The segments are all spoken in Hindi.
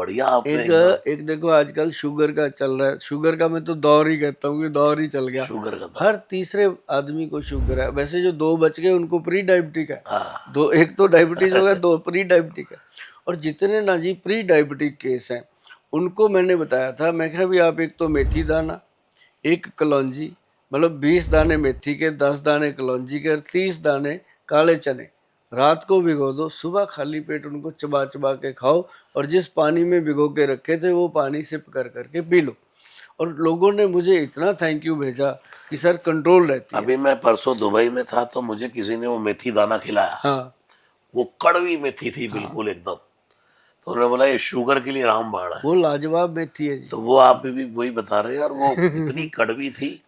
बढ़िया आपने एक एकदम। एक देखो आजकल शुगर का चल रहा है, शुगर का मैं तो दौर ही कहता हूँ कि दौर ही चल गया। शुगर का दौर। हर तीसरे आदमी को शुगर है। वैसे जो 2 बच गए उनको प्री डायबिटिक है। हाँ। दो, एक तो डायबिटीज हो गया, 2 प्री डायबिटिक है। और जितने ना जी प्री डायबिटिक केस हैं उनको मैंने बताया था, मैं कहा भी आप एक तो मेथी दाना, एक कलौंजी, मतलब 20 दाने मेथी के, 10 दाने कलौंजी के और 30 दाने काले चने रात को भिगो दो, सुबह खाली पेट उनको चबा चबा के खाओ और जिस पानी में भिगो के रखे थे वो पानी सिप कर करके पी लो। और लोगों ने मुझे इतना थैंक यू भेजा कि सर कंट्रोल रहती है। अभी मैं परसों दुबई में था तो मुझे किसी ने वो मेथी दाना खिलाया। हाँ वो कड़वी मेथी थी बिल्कुल एकदम। तो उन्होंने बोला ये शुगर के लिए रामबाण है। वो लाजवाब मेथी है जी। तो वो आप भी वही बता रहे हैं, और वो इतनी कड़वी थी,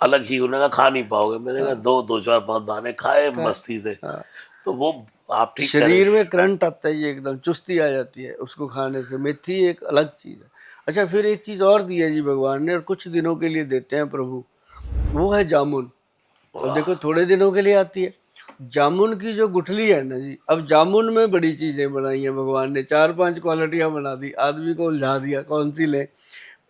अलग ही। उन्होंने कहा खा नहीं पाओगे। मैंने कहा दो चार पांच दाने खाए मस्ती से। हाँ। तो वो आप ठीक कह रहे शरीर में हैं। करंट आता है जी, एकदम चुस्ती आ जाती है उसको खाने से। मेथी एक अलग चीज है। अच्छा, फिर एक चीज और दी है जी भगवान ने और कुछ दिनों के लिए देते हैं प्रभु, वो है जामुन। अब देखो थोड़े दिनों के लिए आती है जामुन की जो गुठली है ना जी। अब जामुन में बड़ी चीजें बनाई हैं भगवान ने, 4-5 क्वालिटियां बना दी, आदमी को उलझा दिया कौन सी ले।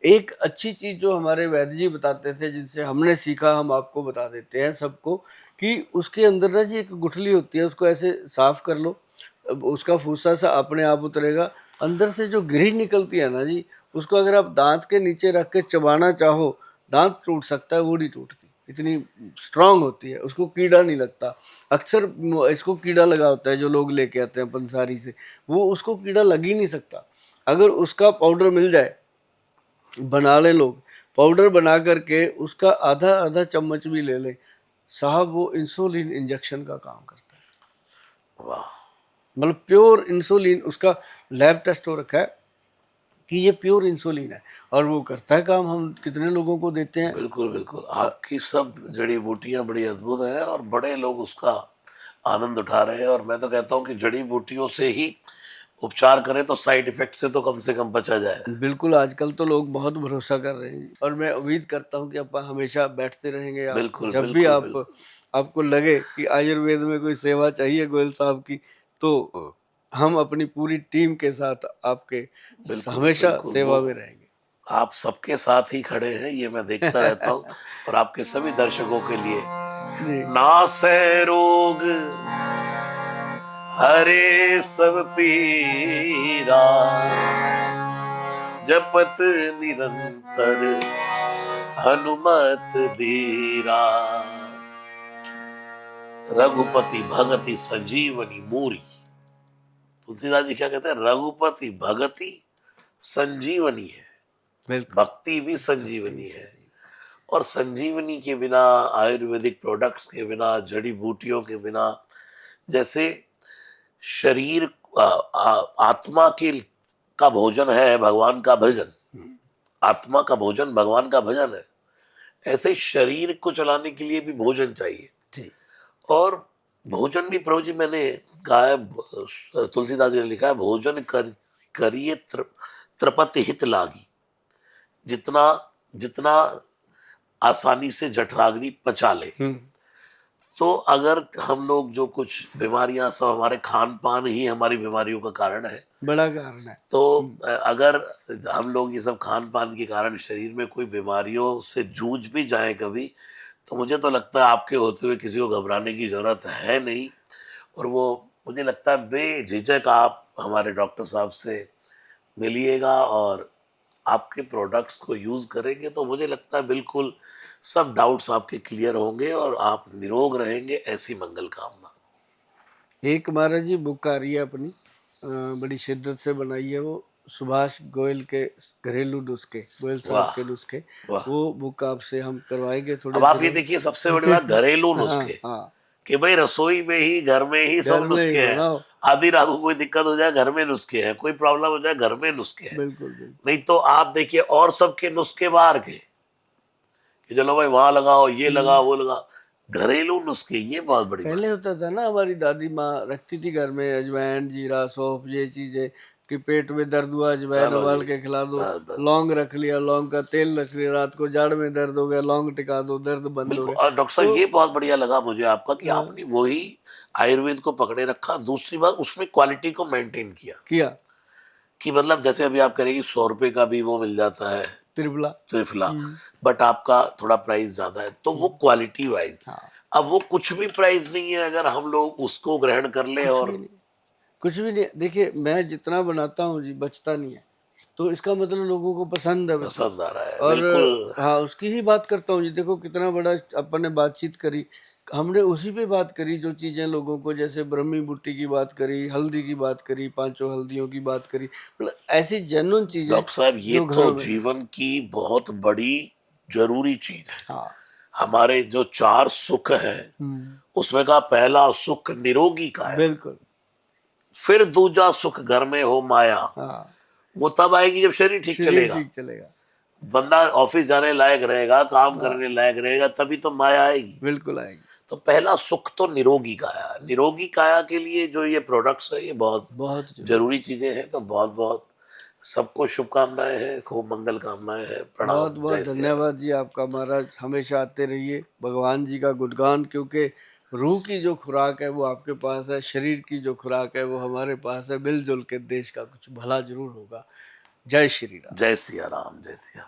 एक अच्छी चीज जो हमारे वैद्य जी बताते थे, जिनसे हमने सीखा, हम आपको बता देते हैं सबको, कि उसके अंदर ना जी एक गुठली होती है, उसको ऐसे साफ कर लो, अब उसका फूसा सा अपने आप उतरेगा। अंदर से जो गिरी निकलती है ना जी, उसको अगर आप दांत के नीचे रख के चबाना चाहो, दांत टूट सकता है, वो नहीं टूटती, इतनी स्ट्रांग होती है, उसको कीड़ा नहीं लगता। अक्सर इसको कीड़ा लगा होता है जो लोग लेके आते हैं पंसारी से, वो उसको कीड़ा लग ही नहीं सकता। अगर उसका पाउडर मिल जाए, बना ले लोग, पाउडर बना करके उसका आधा आधा चम्मच भी ले ले साहब, वो इंसुलिन इंजेक्शन का काम करता है। वाह। मतलब प्योर इंसुलिन, उसका लैब टेस्ट हो रखा है कि ये प्योर इंसुलिन है और वो करता है काम। हम कितने लोगों को देते हैं। बिल्कुल बिल्कुल, आपकी सब जड़ी बूटियां बड़ी अद्भुत हैं और बड़े लोग उसका आनंद उठा रहे हैं। और मैं तो कहता हूँ कि जड़ी बूटियों से ही उपचार करें तो साइड इफेक्ट से तो कम से कम बचा जाए। बिल्कुल, आजकल तो लोग बहुत भरोसा कर रहे हैं और मैं उम्मीद करता हूँ कि आप हमेशा बैठते रहेंगे। आप बिल्कुल जब भी बिल्कुल आप बिल्कुल। आपको लगे कि आयुर्वेद में कोई सेवा चाहिए गोयल साहब की, तो हम अपनी पूरी टीम के साथ आपके बिल्कुल हमेशा बिल्कुल, वो सेवा में रहेंगे। आप सबके साथ ही खड़े हैं, ये मैं देखता रहता हूँ। और आपके सभी दर्शकों के लिए, जी। नासै रोग हरे सब पीरा, जपत निरंतर हनुमत बीरा, रघुपति भगति संजीवनी मूरी। तुलसीदास जी क्या कहते हैं? रघुपति भगति संजीवनी है, बिल्कुल। भक्ति भी संजीवनी है। और संजीवनी के बिना, आयुर्वेदिक प्रोडक्ट्स के बिना, जड़ी बूटियों के बिना, जैसे शरीर आत्मा के का भोजन है भगवान का भजन, आत्मा का भोजन भगवान का भजन है, ऐसे शरीर को चलाने के लिए भी भोजन चाहिए। जी। और भोजन भी प्रभु जी, मैंने कहा है, तुलसीदास जी ने लिखा है, भोजन करिए त्रिपति हित लागी, जितना जितना आसानी से जठराग्नि पचा ले। तो अगर हम लोग जो कुछ बीमारियां, सब हमारे खान पान ही हमारी बीमारियों का कारण है। बड़ा कारण है। तो अगर हम लोग ये सब खान पान के कारण शरीर में कोई बीमारियों से जूझ भी जाए कभी, तो मुझे तो लगता है आपके होते हुए किसी को घबराने की जरूरत है नहीं। और वो मुझे लगता है बेझिझक आप हमारे डॉक्टर साहब से मिलिएगा और आपके प्रोडक्ट्स को यूज करेंगे, तो मुझे लगता है बिल्कुल सब डाउट्स आपके क्लियर होंगे और आप निरोग रहेंगे। ऐसी मंगल कामना। एक महाराज जी बुक आ रही है अपनी, बड़ी शिद्दत से बनाई है, वो सुभाष गोयल के घरेलू नुस्खे, गोयल साहब वाह के नुस्खे। वाह। वो बुक आपसे हम करवाएंगे थोड़े अब आप ये दिनों देखिए, सबसे बड़ी बात घरेलू में। हाँ नुस्खे, हाँ, कि भाई रसोई में ही, घर में ही सब घर में ही नुस्खे हैं। बनाओ। आधी रात को कोई दिक्कत हो जाए, घर में नुस्खे हैं। कोई प्रॉब्लम हो जाए, घर में नुस्खे हैं। बिल्कुल बिल्कुल। नहीं तो आप देखिए और सबके नुस्खे बाहर के, कि चलो भाई वहां लगाओ, ये लगा, वो लगा। घरेलू नुस्खे, ये बहुत बड़ी बात। पहले होता था ना, हमारी दादी माँ रखती थी घर में अजवाइन, जीरा, सौंफ, ये चीजें, कि पेट में दर्द हुआ अजवाइन चलो उबाल जी, के खिला दो। बस बस। लौंग रख लिया, लौंग का तेल रख लिया, रात को जाड़ में दर्द हो गया लौंग टिका दो, दर्द बंद हो बिल्कुल। गया। और डॉक्टर साहब, तो ये बहुत बढ़िया लगा मुझे आपका कि आपने वही आयुर्वेद को पकड़े रखा। दूसरी बात, उसमें क्वालिटी को मेंटेन किया। किया। कि मतलब जैसे अभी आप करेंगे 100 रुपए का भी वो मिल जाता है त्रिफला। त्रिफला, बट आपका थोड़ा प्राइस ज्यादा है, तो वो क्वालिटी वाइज। हाँ, अब वो कुछ भी प्राइस नहीं है अगर हम लोग उसको ग्रहण कर ले कुछ भी और नहीं, कुछ भी नहीं। देखिए मैं जितना बनाता हूँ जी बचता नहीं है, तो इसका मतलब लोगों को पसंद है वैसे। पसंद आ रहा है, और बिल्कुल। हाँ, उसकी ही बात करता हूँ जी। देखो कितना बड़ा अपन ने बातचीत करी, हमने उसी पे बात करी जो चीज़ें लोगों को, जैसे ब्रह्मी बूटी की बात करी, हल्दी की बात करी, पांचों हल्दियों की बात करी, मतलब ऐसी जेन्युइन चीज़ें डॉक्टर साहब, ये जो तो घरों में। जीवन की बहुत बड़ी जरूरी चीज है। हाँ। हमारे जो 4 सुख हैं, हम्म। उसमें का पहला सुख निरोगी का है। बिल्कुल। फिर दूजा सुख घर में हो माया, हाँ, वो तब आएगी जब शरीर ठीक शरीर चलेगा। ठीक चलेगा। बंदा ऑफिस जाने लायक रहेगा, काम हाँ, करने लायक रहेगा, तभी तो माया आएगी। बिल्कुल आएगी। तो पहला सुख तो निरोगी काया। निरोगी काया के लिए जो ये प्रोडक्ट्स है, ये बहुत बहुत जरूरी। जरूरी चीजें हैं। तो बहुत बहुत सबको शुभकामनाएं हैं, खूब मंगल कामनाएं हैं। बहुत प्रणाम, बहुत जय सिया राम। धन्यवाद जी आपका महाराज। हमेशा आते रहिए, भगवान जी का गुणगान, क्योंकि रूह की जो खुराक है वो आपके पास है, शरीर की जो खुराक है वो हमारे पास है। मिलजुल के देश का कुछ भला जरूर होगा। जय श्री राम। जय सिया राम, जय सिया राम।